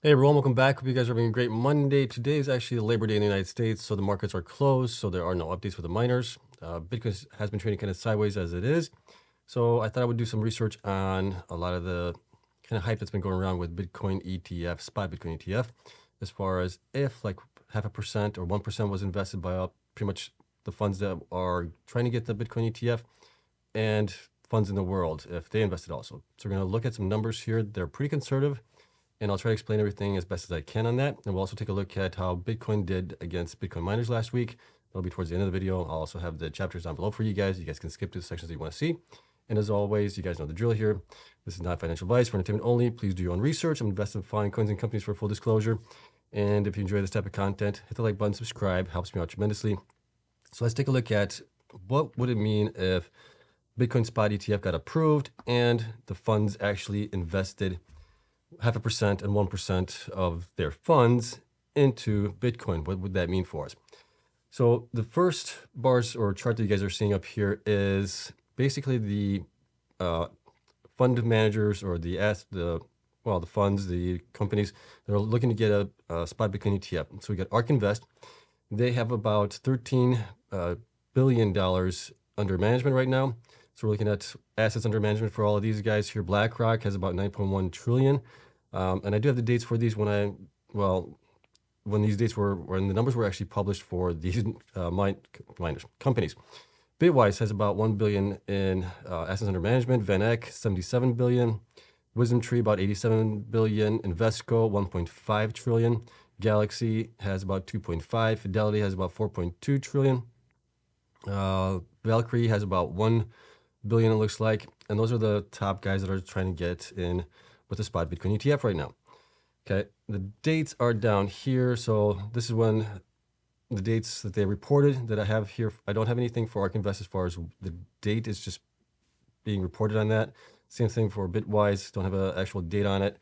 Hey everyone, welcome back. Hope you guys are having a great Monday. Today is actually Labor Day in the United States, so the markets are closed, so there are no updates for the miners. Bitcoin has been trading kind of sideways as it is. So I thought I would do some research on a lot of the kind of hype that's been going around with Bitcoin ETF, Spot Bitcoin ETF, as far as if like 0.5% or 1% was invested by pretty much the funds that are trying to get the Bitcoin ETF and funds in the world, if they invested also. So we're going to look at some numbers here. They're pretty conservative, and I'll try to explain everything as best as I can on that. And we'll also take a look at how Bitcoin did against Bitcoin miners last week. That'll be towards the end of the video. I'll also have the chapters down below for you guys. You guys can skip to the sections that you want to see. And as always, you guys know the drill here. This is not financial advice, for entertainment only. Please do your own research. I'm invested in finding coins and companies for full disclosure. And if you enjoy this type of content, hit the like button, subscribe, helps me out tremendously. So let's take a look at what would it mean if Bitcoin Spot ETF got approved and the funds actually invested 0.5% and 1% of their funds into Bitcoin. What would that mean for us? So the first bars or chart that you guys are seeing up here is basically the fund managers or the funds, the companies that are looking to get a spot Bitcoin ETF. So we got ARK Invest. They have about $13 billion under management right now. So we're looking at assets under management for all of these guys here. BlackRock has about 9.1 trillion. And I do have the dates for these when these dates when the numbers were actually published for these miners, companies. Bitwise has about 1 billion in assets under management. VanEck, 77 billion. WisdomTree, about 87 billion. Invesco, 1.5 trillion. Galaxy has about 2.5. Fidelity has about 4.2 trillion. Valkyrie has about 1 billion, it looks like. And those are the top guys that are trying to get in with the spot Bitcoin ETF right now. Okay, the dates are down here. So this is when the dates that they reported that I have here. I don't have anything for ARK Invest as far as the date is just being reported on that. Same thing for Bitwise, don't have an actual date on it.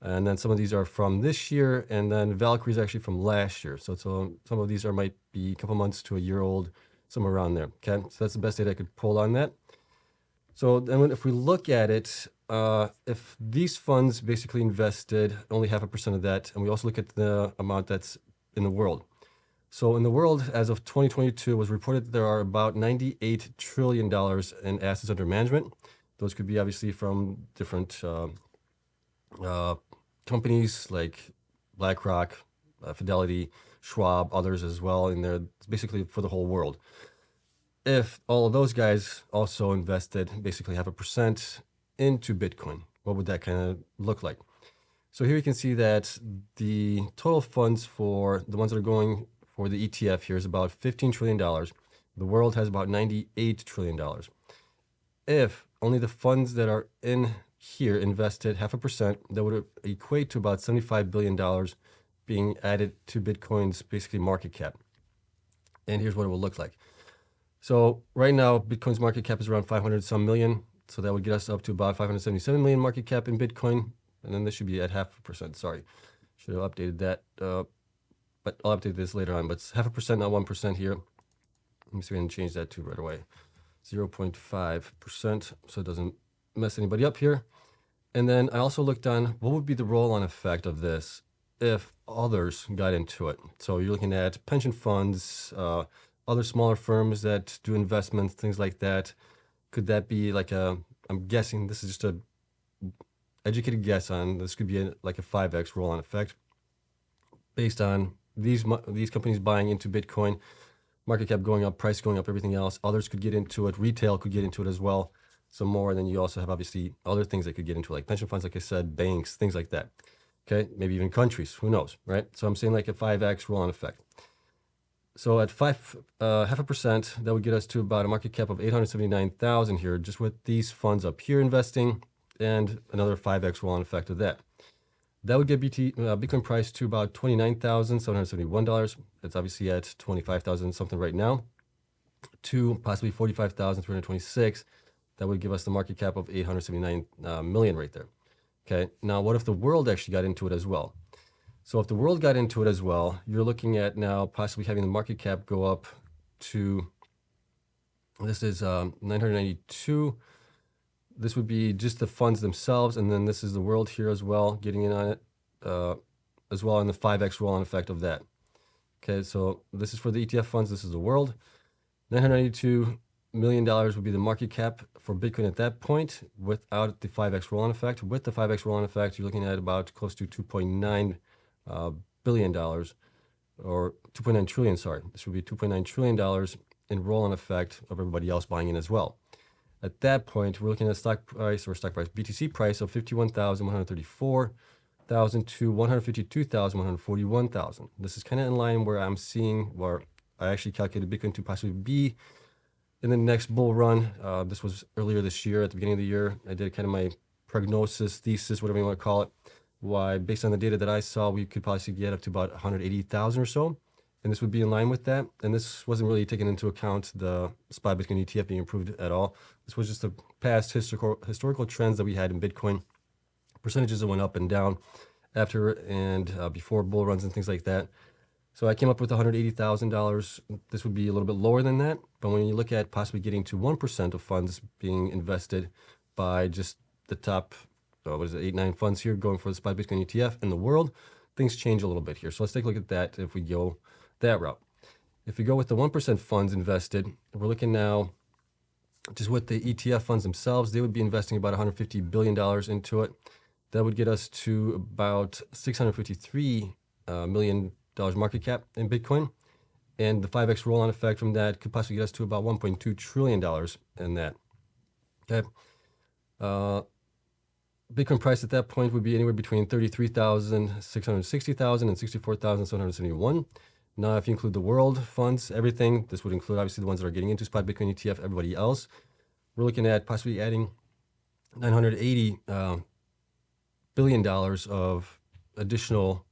And then some of these are from this year, and then Valkyrie is actually from last year. So some of these might be a couple months to a year old, somewhere around there. Okay, so that's the best data I could pull on that. So then if we look at it, if these funds basically invested only 0.5% of that, and we also look at the amount that's in the world. So in the world, as of 2022, it was reported that there are about $98 trillion in assets under management. Those could be obviously from different companies like BlackRock, Fidelity, Schwab, others as well, and they're basically for the whole world. If all of those guys also invested basically 0.5% into Bitcoin, what would that kind of look like? So here you can see that the total funds for the ones that are going for the ETF here is about $15 trillion. The world has about $98 trillion. If only the funds that are in here invested 0.5%, that would equate to about $75 billion being added to Bitcoin's basically market cap. And here's what it will look like. So right now, Bitcoin's market cap is around 500 some million. So that would get us up to about 577 million market cap in Bitcoin. And then this should be at 0.5%. Sorry, should have updated that. But I'll update this later on. But it's 0.5%, not 1% here. Let me see if I can change that to right away. 0.5%, so it doesn't mess anybody up here. And then I also looked on what would be the roll-on effect of this if others got into it. So you're looking at pension funds, other smaller firms that do investments, things like that. Could that be like I'm guessing this is just a educated guess on, this could be like a 5x roll-on effect based on these companies buying into Bitcoin, market cap going up, price going up, everything else. Others could get into it. Retail could get into it as well, some more. And then you also have obviously other things that could get into it, like pension funds, like I said, banks, things like that. Okay, maybe even countries, who knows, right? So I'm saying like a 5x roll-on effect. So at 0.5%, that would get us to about a market cap of 879,000 here, just with these funds up here investing, and another 5x roll-on effect of that. That would get Bitcoin price to about $29,771. It's obviously at 25,000 something right now, to possibly 45,326. That would give us the market cap of 879 million right there. Okay, now what if the world actually got into it as well? So if the world got into it as well, you're looking at now possibly having the market cap go up to, this is 992. This would be just the funds themselves, and then this is the world here as well, getting in on it. as well, and the 5x roll-on effect of that. Okay, so this is for the ETF funds. This is the world. $992 million would be the market cap for Bitcoin at that point without the 5x roll-on effect. With the 5x roll-on effect, you're looking at about close to $2.9 billion, or 2.9 trillion, sorry. This would be $2.9 trillion in roll-on effect of everybody else buying in as well. At that point, we're looking at BTC price of 51,134,000 to 152,141,000. This is kind of in line where I'm seeing where I actually calculated Bitcoin to possibly be in the next bull run. This was earlier this year, at the beginning of the year. I did kind of my prognosis, thesis, whatever you want to call it. Why, based on the data that I saw, we could possibly get up to about 180,000 or so. And this would be in line with that. And this wasn't really taking into account the Spot Bitcoin ETF being approved at all. This was just the past historical trends that we had in Bitcoin. Percentages that went up and down after and before bull runs and things like that. So I came up with $180,000. This would be a little bit lower than that. But when you look at possibly getting to 1% of funds being invested by just the top, 8-9 funds here going for the Spot Bitcoin ETF in the world, things change a little bit here. So let's take a look at that if we go that route. If we go with the 1% funds invested, we're looking now just with the ETF funds themselves, they would be investing about $150 billion into it. That would get us to about $653 million market cap in Bitcoin. And the 5x roll-on effect from that could possibly get us to about $1.2 trillion in that. Okay. Bitcoin price at that point would be anywhere between 33,660,000 and 64,771. Now, if you include the world funds, everything, this would include obviously the ones that are getting into Spot Bitcoin ETF, everybody else. We're looking at possibly adding $980 billion of additional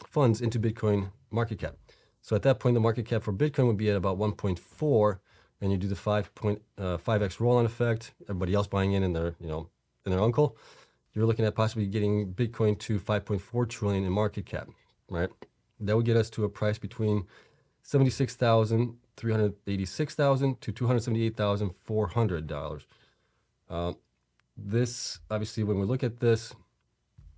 funds into Bitcoin market cap. So at that point, the market cap for Bitcoin would be at about 1.4, and you do the 5x roll-on effect, everybody else buying in their, in their uncle. You're looking at possibly getting Bitcoin to 5.4 trillion in market cap, right? That would get us to a price between 386,000 to $278,400. This, obviously, when we look at this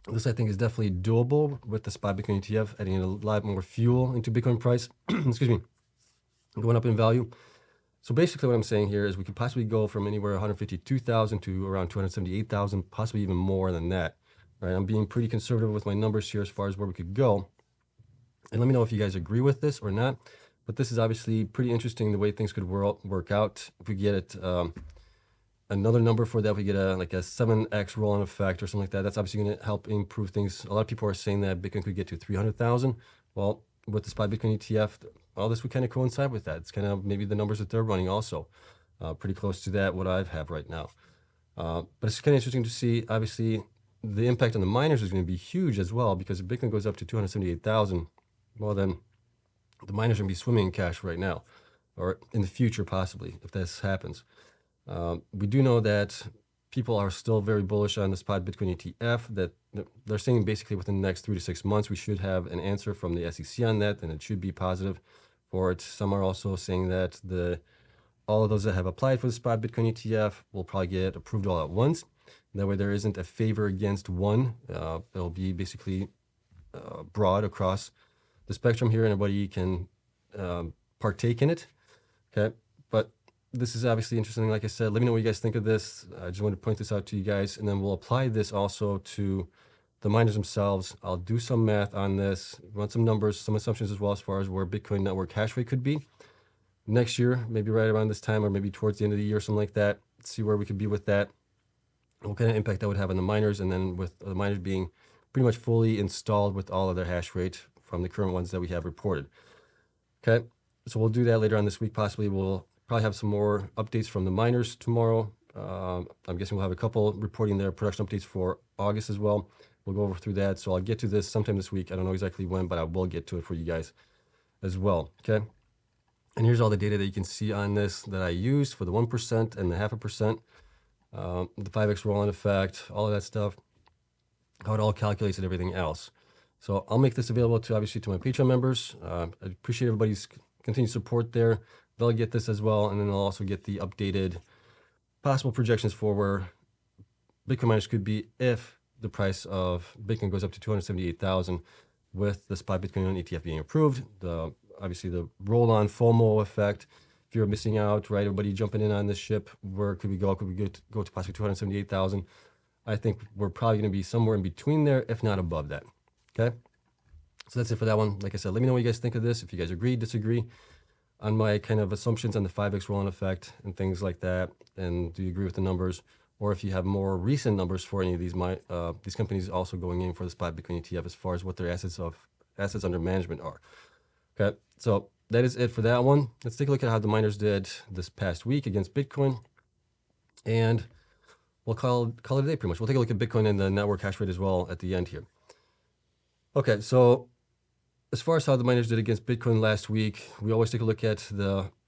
I think is definitely doable with the Spot Bitcoin ETF, adding a lot more fuel into Bitcoin price, excuse me, going up in value. So basically what I'm saying here is we could possibly go from anywhere 152,000 to around 278,000, possibly even more than that, right? I'm being pretty conservative with my numbers here as far as where we could go. And let me know if you guys agree with this or not. But this is obviously pretty interesting the way things could work out. If we get it, another number for that, we get like a 7x roll-on effect or something like that. That's obviously going to help improve things. A lot of people are saying that Bitcoin could get to 300,000. Well, with the Spot Bitcoin ETF, all this would kind of coincide with that. It's kind of maybe the numbers that they're running also, pretty close to that, what I have right now. But it's kind of interesting to see, obviously, the impact on the miners is going to be huge as well, because if Bitcoin goes up to 278,000, well, then the miners are going to be swimming in cash right now, or in the future, possibly, if this happens. We do know that people are still very bullish on the Spot Bitcoin ETF, that they're saying basically within the next 3 to 6 months, we should have an answer from the SEC on that, and it should be positive for it. Some are also saying that all of those that have applied for the Spot Bitcoin ETF will probably get approved all at once. That way there isn't a favor against one. It'll be basically broad across the spectrum here, and everybody can partake in it. Okay, but this is obviously interesting. Like I said, let me know what you guys think of this. I just wanted to point this out to you guys, and then we'll apply this also to the miners themselves. I'll do some math on this, run some numbers, some assumptions as well as far as where Bitcoin network hash rate could be next year, maybe right around this time or maybe towards the end of the year, something like that. See where we could be with that, what kind of impact that would have on the miners, and then with the miners being pretty much fully installed with all of their hash rate from the current ones that we have reported. Okay, so we'll do that later on this week. Possibly we'll probably have some more updates from the miners tomorrow. I'm guessing we'll have a couple reporting their production updates for August as well. We'll go over through that. So I'll get to this sometime this week. I don't know exactly when, but I will get to it for you guys as well. Okay. And here's all the data that you can see on this that I used for the 1% and the 0.5%, the 5x roll-on effect, all of that stuff, how it all calculates and everything else. So I'll make this available to obviously to my Patreon members. I appreciate everybody's continued support there. They'll get this as well, and then they'll also get the updated possible projections for where Bitcoin miners could be if the price of Bitcoin goes up to 278,000 with the Spot Bitcoin ETF being approved. Obviously the roll-on FOMO effect. If you're missing out, right? Everybody jumping in on this ship. Where could we go? Could we go to possibly 278,000? I think we're probably going to be somewhere in between there, if not above that. Okay. So that's it for that one. Like I said, let me know what you guys think of this. If you guys agree, disagree on my kind of assumptions on the 5x roll-on effect and things like that. And do you agree with the numbers? Or if you have more recent numbers for any of these companies also going in for the Spot Bitcoin ETF as far as what their assets under management are. Okay, so that is it for that one. Let's take a look at how the miners did this past week against Bitcoin. And we'll call it a day pretty much. We'll take a look at Bitcoin and the network hash rate as well at the end here. Okay, so as far as how the miners did against Bitcoin last week, we always take a look at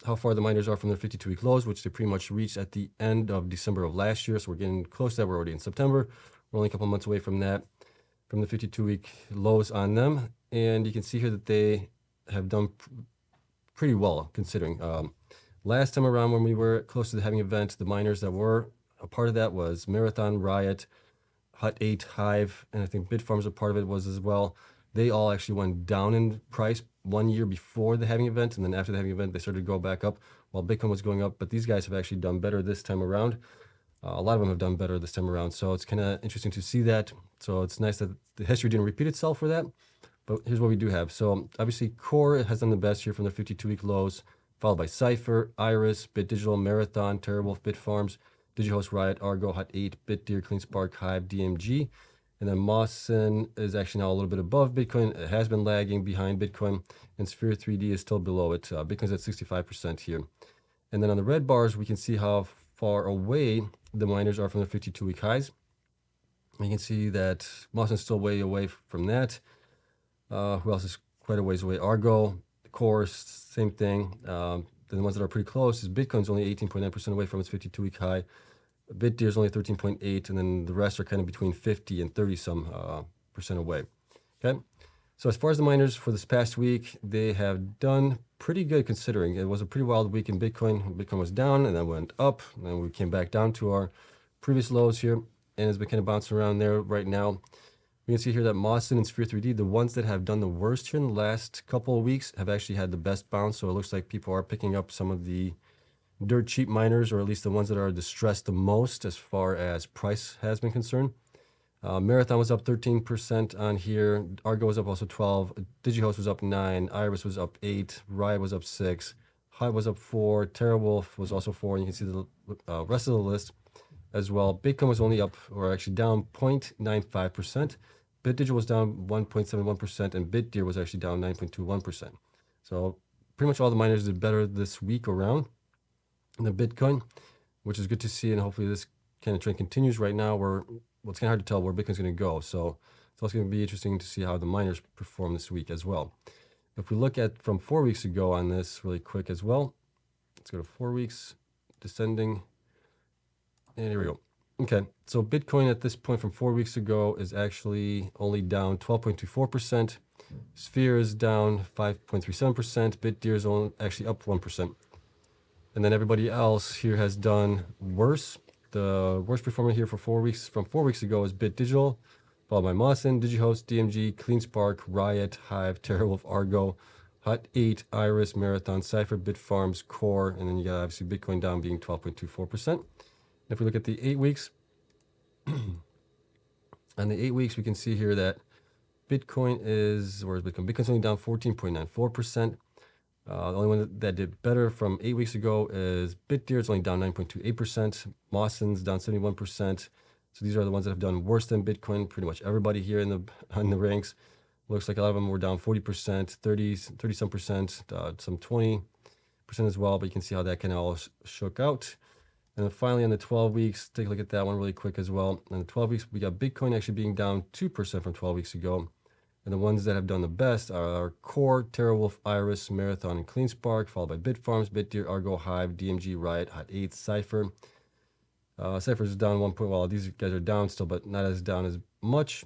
how far the miners are from their 52-week lows, which they pretty much reached at the end of December of last year. So we're getting close to that. We're already in September. We're only a couple months away from that, from the 52-week lows on them. And you can see here that they have done pretty well considering. Last time around when we were close to the halving event, the miners that were a part of that was Marathon, Riot, Hut 8, Hive, and I think Bitfarms a part of it was as well. They all actually went down in price 1 year before the halving event, and then after the halving event, they started to go back up while Bitcoin was going up. But these guys have actually done better this time around. A lot of them have done better this time around. So it's kind of interesting to see that. So it's nice that the history didn't repeat itself for that. But here's what we do have. So obviously Core has done the best here from their 52-week lows, followed by Cypher, Iris, BitDigital, Marathon, TerraWolf, Bitfarms, DigiHost, Riot, Argo, Hut 8, BitDeer, CleanSpark, Hive, DMG. And then Mawson is actually now a little bit above Bitcoin. It has been lagging behind Bitcoin, and Sphere 3D is still below it. Bitcoin's at 65% here. And then on the red bars, we can see how far away the miners are from the 52-week highs. You can see that Mawson's still way away from that. Who else is quite a ways away? Argo, Core, same thing. Then the ones that are pretty close is Bitcoin's only 18.9% away from its 52-week high. BitDeer is only 13.8, and then the rest are kind of between 50 and 30 some percent away. Okay, so as far as the miners for this past week, they have done pretty good considering it was a pretty wild week in Bitcoin. Bitcoin was down and then went up, and then we came back down to our previous lows here, and it's been kind of bouncing around there right now. We can see here that Mawson and Sphere 3D, the ones that have done the worst here in the last couple of weeks, have actually had the best bounce. So it looks like people are picking up some of the dirt cheap miners, or at least the ones that are distressed the most as far as price has been concerned. Marathon was up 13% on here. Argo was up also 12. DigiHost was up 9. Iris was up 8. Riot was up 6. Hive was up 4. TerraWolf was also 4. And you can see the rest of the list as well. Bitcoin was only up, or actually down 0.95%. BitDigital was down 1.71%, and BitDeer was actually down 9.21%. So pretty much all the miners did better this week around in the Bitcoin, which is good to see, and hopefully this kind of trend continues. Right now, it's kind of hard to tell where Bitcoin's going to go, so it's also going to be interesting to see how the miners perform this week as well. If we look at from 4 weeks ago on this really quick as well, let's go to 4 weeks, descending, and here we go. Okay, so Bitcoin at this point from 4 weeks ago is actually only down 12.24%. Sphere is down 5.37%. BitDeer is actually up 1%. And then everybody else here has done worse. The worst performer here for 4 weeks from 4 weeks ago is BitDigital, followed by Mawson, DigiHost, DMG, CleanSpark, Riot, Hive, TerraWolf, Argo, Hut 8, Iris, Marathon, Cypher, Bitfarms, Core, and then you got obviously Bitcoin down being 12.24%. If we look at the 8 weeks, on the 8 weeks, we can see here that Bitcoin is, where is Bitcoin? Bitcoin's only down 14.94%. The only one that did better from 8 weeks ago is BitDeer. It's only down 9.28%. Mawson's down 71%. So these are the ones that have done worse than Bitcoin. Pretty much everybody here in the ranks. Looks like a lot of them were down 40%, 30 some percent, some 20% as well. But you can see how that kind of all shook out. And then finally on the 12 weeks, take a look at that one really quick as well. On the 12 weeks, we got Bitcoin actually being down 2% from 12 weeks ago. And the ones that have done the best are Core, TerraWolf, Iris, Marathon, and CleanSpark, followed by Bitfarms, BitDeer, Argo, Hive, DMG, Riot, Hut 8, Cypher. Cypher is down 1 point. Well, these guys are down still, but not as down as much.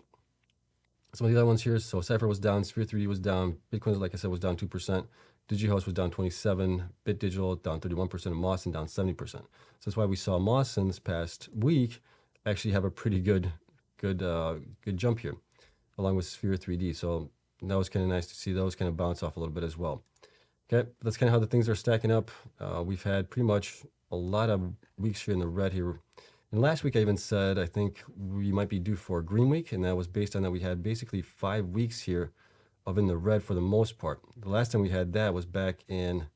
Some of the other ones here. So Cypher was down, Sphere 3D was down, Bitcoin, like I said, was down 2%. DigiHost was down 27%, BitDigital down 31%, and Mawson down 70%. So that's why we saw Mawson this past week actually have a pretty good good jump here, along with Sphere 3D. So that was kind of nice to see those kind of bounce off a little bit as well. Okay, that's kind of how the things are stacking up. We've had pretty much a lot of weeks here in the red here. And last week I even said I think we might be due for a green week, and that was based on that we had basically 5 weeks here of in the red for the most part. The last time we had that was back in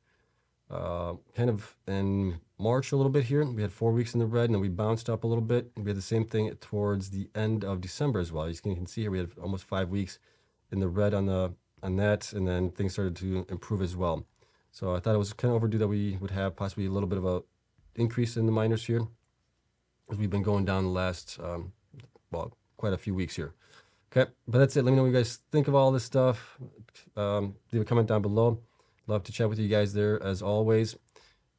kind of in March a little bit here. We had 4 weeks in the red, and then we bounced up a little bit. We had the same thing towards the end of December as well. As you can see here, we had almost 5 weeks in the red on that, and then things started to improve as well. So I thought it was kind of overdue that we would have possibly a little bit of a increase in the miners here, as we've been going down the last, well, quite a few weeks here. Okay, but that's it. Let me know what you guys think of all this stuff. Leave a comment down below. Love to chat with you guys there as always.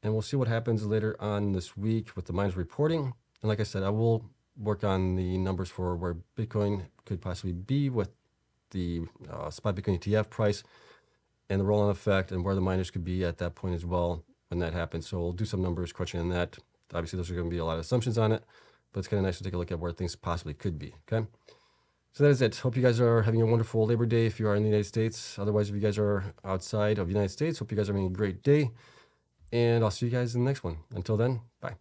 And we'll see what happens later on this week with the miners reporting. And like I said, I will work on the numbers for where Bitcoin could possibly be with the Spot Bitcoin ETF price and the roll-on effect, and where the miners could be at that point as well when that happens. So we'll do some numbers crunching on that. Obviously, those are going to be a lot of assumptions on it, but it's kind of nice to take a look at where things possibly could be. Okay. So that is it. Hope you guys are having a wonderful Labor Day if you are in the United States. Otherwise, if you guys are outside of the United States, hope you guys are having a great day. And I'll see you guys in the next one. Until then, bye.